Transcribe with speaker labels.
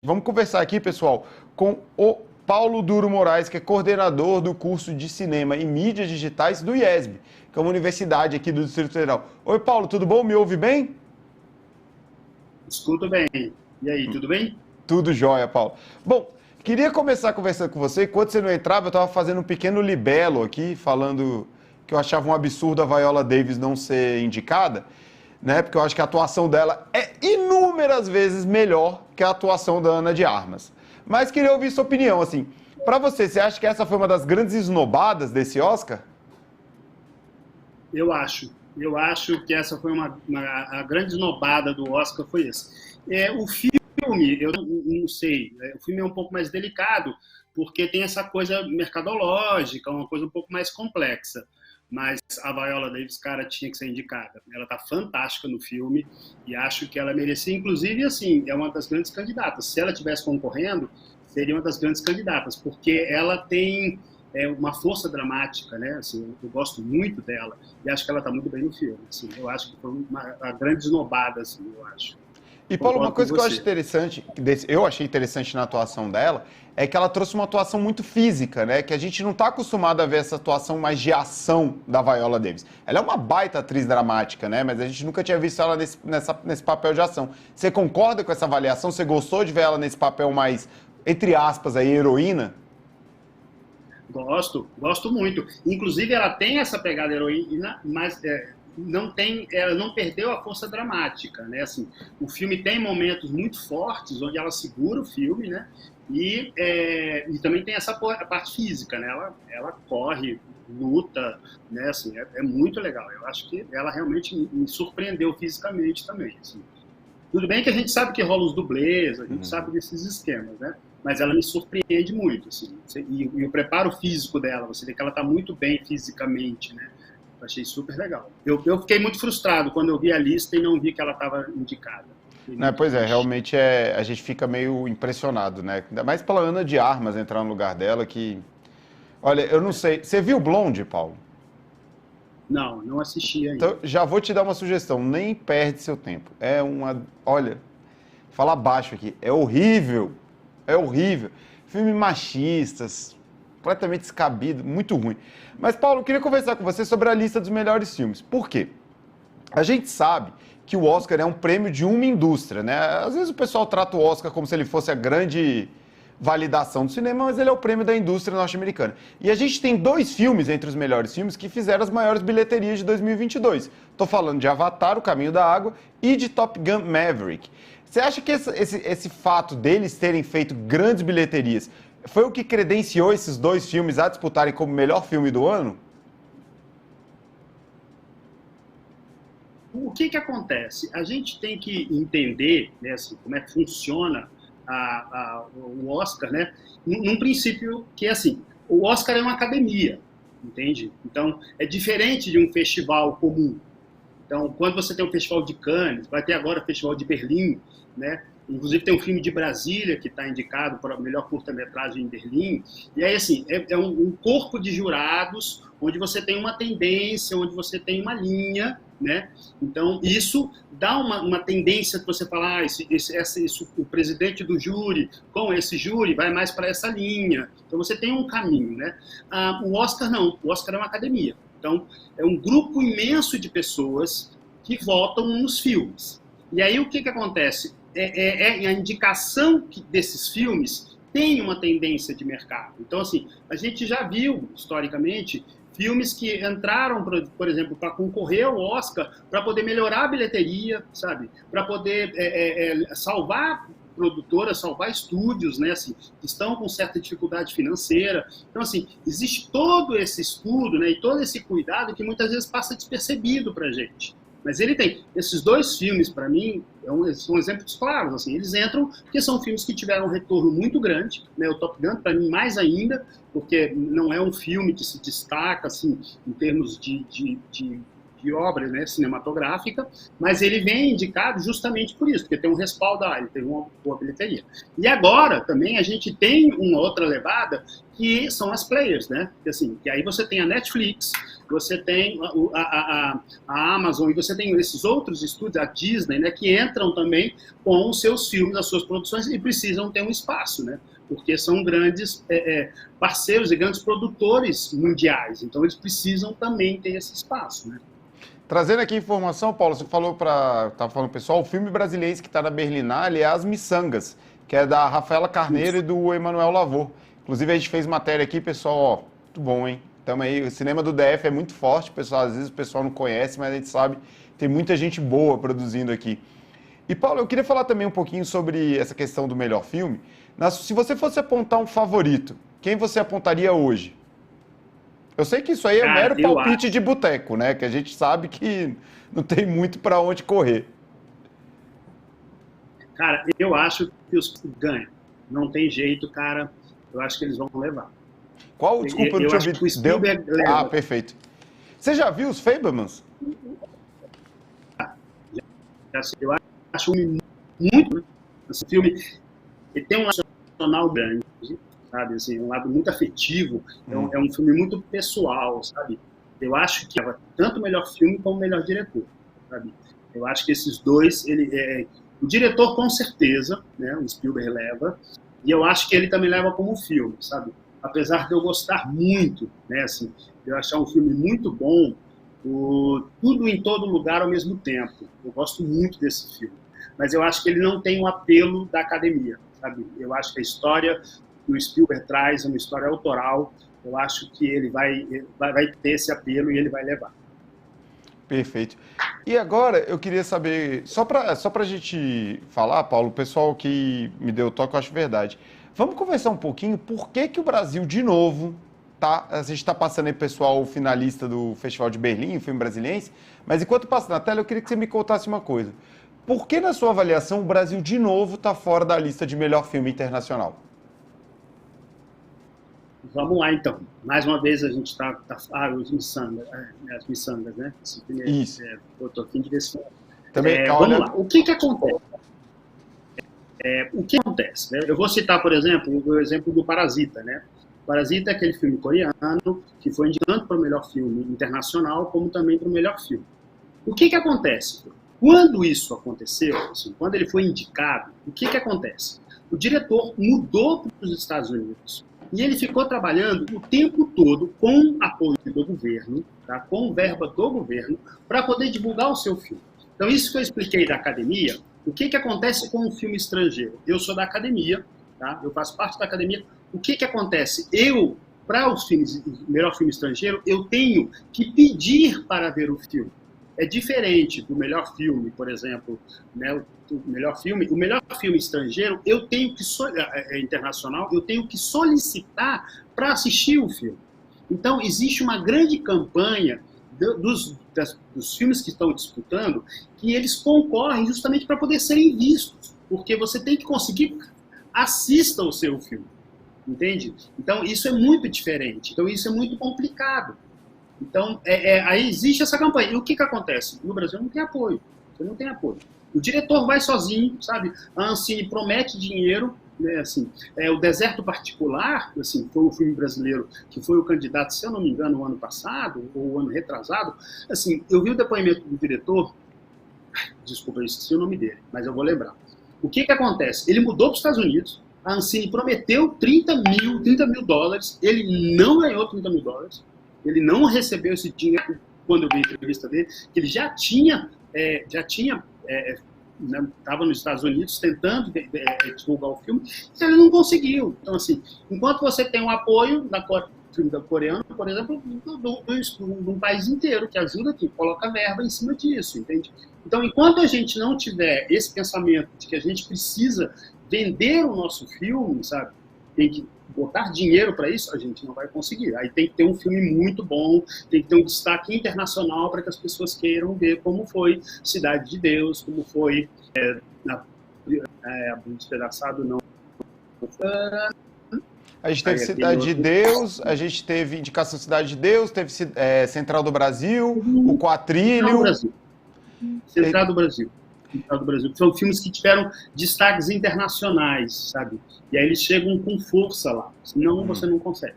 Speaker 1: Vamos conversar aqui, pessoal, com o Paulo Duro Moraes, que é coordenador do curso de Cinema e Mídias Digitais do IESB, que é uma universidade aqui do Distrito Federal. Oi, Paulo, tudo bom? Me ouve bem?
Speaker 2: Escuto bem. E aí, tudo bem?
Speaker 1: Tudo jóia, Paulo. Bom, queria começar conversando com você. Enquanto você não entrava, eu estava fazendo um pequeno libelo aqui, falando que eu achava um absurdo a Viola Davis não ser indicada, né? Porque eu acho que a atuação dela é inúmeras vezes melhor que a atuação da Ana de Armas. Mas queria ouvir sua opinião, assim. Para você, você acha que essa foi uma das grandes esnobadas desse Oscar?
Speaker 2: Eu acho. Eu acho que essa foi a grande esnobada do Oscar foi esse. O filme, eu não sei, o filme é um pouco mais delicado, porque tem essa coisa mercadológica, uma coisa um pouco mais complexa. Mas a Viola Davis, cara, tinha que ser indicada. Ela tá fantástica no filme e acho que ela merecia, inclusive, assim, é uma das grandes candidatas. Se ela estivesse concorrendo, seria uma das grandes candidatas, porque ela tem uma força dramática, né? Assim, eu gosto muito dela e acho que ela tá muito bem no filme. Assim, eu acho que foi uma grande esnobada, assim, eu acho.
Speaker 1: E, Paulo, uma
Speaker 2: Concordo com
Speaker 1: coisa que eu acho
Speaker 2: você.
Speaker 1: interessante, eu achei interessante na atuação dela, é que ela trouxe uma atuação muito física, né? Que a gente não está acostumado a ver essa atuação mais de ação da Viola Davis. Ela é uma baita atriz dramática, né? Mas a gente nunca tinha visto ela nesse papel de ação. Você concorda com essa avaliação? Você gostou de ver ela nesse papel mais, entre aspas, aí, heroína?
Speaker 2: Gosto muito. Inclusive, ela tem essa pegada heroína, mas não tem, ela não perdeu a força dramática, né? Assim, o filme tem momentos muito fortes onde ela segura o filme, né? E também tem essa a parte física, né? Ela corre, luta, né? Assim, é muito legal. Eu acho que ela realmente me surpreendeu fisicamente também. Assim. Tudo bem que a gente sabe que rola os dublês, a gente sabe desses esquemas, né? Mas ela me surpreende muito, assim. E o preparo físico dela, você vê que ela está muito bem fisicamente, né? Eu achei super legal. Eu fiquei muito frustrado quando eu vi a lista e não vi que ela estava indicada. Fiquei
Speaker 1: Né,
Speaker 2: muito
Speaker 1: pois é,
Speaker 2: triste.
Speaker 1: realmente a gente fica meio impressionado, né? Ainda mais pela Ana de Armas entrar no lugar dela, que... Olha, eu não sei. Você viu Blonde, Paulo?
Speaker 2: Não assisti
Speaker 1: Então,
Speaker 2: ainda.
Speaker 1: já vou te dar uma sugestão, nem perde seu tempo. É uma... Olha, fala baixo aqui, é horrível. É horrível. Filme machistas, completamente descabido, muito ruim. Mas, Paulo, eu queria conversar com você sobre a lista dos melhores filmes. Por quê? A gente sabe que o Oscar é um prêmio de uma indústria, né? Às vezes o pessoal trata o Oscar como se ele fosse a grande validação do cinema, mas ele é o prêmio da indústria norte-americana. E a gente tem dois filmes entre os melhores filmes que fizeram as maiores bilheterias de 2022. Estou falando de Avatar, O Caminho da Água, e de Top Gun Maverick. Você acha que esse fato deles terem feito grandes bilheterias foi o que credenciou esses dois filmes a disputarem como melhor filme do ano?
Speaker 2: O que acontece? A gente tem que entender, né, assim, como é que funciona o Oscar, né? Num princípio que é assim, o Oscar é uma academia, entende? Então, é diferente de um festival comum. Então, quando você tem o Festival de Cannes, vai ter agora o Festival de Berlim, né? Inclusive tem um filme de Brasília que está indicado para a melhor curta-metragem em Berlim. E aí, assim, é um corpo de jurados onde você tem uma tendência, onde você tem uma linha, né? Então, isso dá uma tendência que você fala, o presidente do júri, com esse júri, vai mais para essa linha. Então, você tem um caminho, né? O Oscar não, o Oscar é uma academia. Então, é um grupo imenso de pessoas que votam nos filmes. E aí, o que acontece? A indicação desses filmes tem uma tendência de mercado. Então, assim, a gente já viu, historicamente, filmes que entraram, por exemplo, para concorrer ao Oscar, para poder melhorar a bilheteria, sabe? Para poder salvar produtoras, salvar estúdios, né, assim, que estão com certa dificuldade financeira. Então, assim, existe todo esse estudo, né, e todo esse cuidado que muitas vezes passa despercebido para a gente. Mas ele tem. Esses dois filmes, para mim, são exemplos claros. Assim, eles entram porque são filmes que tiveram um retorno muito grande. Né? O Top Gun, para mim, mais ainda, porque não é um filme que se destaca assim, em termos de de obra, né, cinematográfica, mas ele vem indicado justamente por isso, porque tem um respaldo, ele teve uma boa bilheteria. E agora também a gente tem uma outra levada, que são as players, né? Que aí você tem a Netflix, você tem a Amazon, e você tem esses outros estúdios, a Disney, né, que entram também com os seus filmes, as suas produções, e precisam ter um espaço, né? Porque são grandes parceiros e grandes produtores mundiais, então eles precisam também ter esse espaço, né?
Speaker 1: Trazendo aqui informação, Paulo, você falou estava falando pessoal, o filme brasileiro que está na Berlinale é As Miçangas, que é da Rafaela Carneiro e do Emanuel Lavor. Inclusive, a gente fez matéria aqui, pessoal, ó, muito bom, hein? Tamo aí, o cinema do DF é muito forte, pessoal, às vezes o pessoal não conhece, mas a gente sabe, tem muita gente boa produzindo aqui. E, Paulo, eu queria falar também um pouquinho sobre essa questão do melhor filme. Se você fosse apontar um favorito, quem você apontaria hoje? Eu sei que isso aí é um mero palpite de boteco, né? Que a gente sabe que não tem muito para onde correr.
Speaker 2: Cara, eu acho que os ganham. Não tem jeito, cara. Eu acho que eles vão levar.
Speaker 1: Qual? Desculpa, eu não tinha ouvido.
Speaker 2: O Spielberg leva.
Speaker 1: Ah, perfeito. Você já viu os Fabelmans?
Speaker 2: Eu acho muito... Esse filme ele tem um nacional grande, sabe, assim, um lado muito afetivo, é um filme muito pessoal, sabe, eu acho que é tanto o melhor filme como o melhor diretor, sabe, eu acho que esses dois, o diretor com certeza, né, o Spielberg leva, e eu acho que ele também leva como filme, sabe, apesar de eu gostar muito, né, assim, eu achar um filme muito bom, tudo em todo lugar ao mesmo tempo, eu gosto muito desse filme, mas eu acho que ele não tem o apelo da academia, sabe, eu acho que a história que o Spielberg traz é uma história autoral, eu acho que ele vai ter esse apelo e ele vai levar.
Speaker 1: Perfeito. E agora eu queria saber, só para a gente falar, Paulo, o pessoal que me deu o toque, eu acho verdade. Vamos conversar um pouquinho por que o Brasil, de novo, a gente está passando aí, pessoal, o finalista do Festival de Berlim, o filme brasiliense, mas enquanto passa na tela, eu queria que você me contasse uma coisa. Por que, na sua avaliação, o Brasil, de novo, está fora da lista de melhor filme internacional?
Speaker 2: Vamos lá, então. Mais uma vez a gente está... os Miçangas, as Miçangas, né?
Speaker 1: Isso.
Speaker 2: Eu estou afim de ver se...
Speaker 1: Também,
Speaker 2: vamos lá. O que acontece? O que acontece? Né? Eu vou citar, por exemplo, o exemplo do Parasita, né? Parasita é aquele filme coreano que foi indicado para o melhor filme internacional, como também para o melhor filme. O que acontece? Quando isso aconteceu, assim, quando ele foi indicado, o que acontece? O diretor mudou para os Estados Unidos e ele ficou trabalhando o tempo todo com apoio do governo, tá? Com verba do governo, para poder divulgar o seu filme. Então, isso que eu expliquei da academia, o que acontece com o filme estrangeiro? Eu sou da academia, tá? Eu faço parte da academia. O que acontece? Para os filmes, melhor filme estrangeiro, eu tenho que pedir para ver o filme. É diferente do melhor filme, por exemplo, né, o melhor filme estrangeiro, eu tenho que internacional, eu tenho que solicitar para assistir o filme. Então, existe uma grande campanha dos filmes que estão disputando, que eles concorrem justamente para poder serem vistos, porque você tem que conseguir assista o seu filme, entende? Então, isso é muito diferente, então isso é muito complicado. Então, aí existe essa campanha. E o que acontece? No Brasil não tem apoio. Você não tem apoio. O diretor vai sozinho, sabe? A Ancine promete dinheiro, né? Assim, o Deserto Particular, assim, foi um filme brasileiro que foi o candidato, se eu não me engano, o ano passado, ou o ano retrasado. Assim, eu vi o depoimento do diretor, desculpa, eu esqueci o nome dele, mas eu vou lembrar. O que acontece? Ele mudou para os Estados Unidos, a Ancine prometeu 30 mil dólares, ele não ganhou 30 mil dólares, ele não recebeu esse dinheiro quando eu vi a entrevista dele, que ele já tinha estava nos Estados Unidos tentando divulgar o filme, e ele não conseguiu. Então, assim, enquanto você tem o apoio da coreana, por exemplo, de um país inteiro que ajuda, que coloca verba em cima disso, entende? Então, enquanto a gente não tiver esse pensamento de que a gente precisa vender o nosso filme, sabe, tem que botar dinheiro para isso, a gente não vai conseguir. Aí tem que ter um filme muito bom, tem que ter um destaque internacional para que as pessoas queiram ver como foi Cidade de Deus, como foi Despedaçado, não.
Speaker 1: A gente teve Cidade de Deus, a gente teve Indicação Cidade de Deus, teve Central do Brasil, o Quatrilho.
Speaker 2: Central do Brasil. Central do Brasil. São filmes que tiveram destaques internacionais, sabe? E aí eles chegam com força lá, senão você não consegue.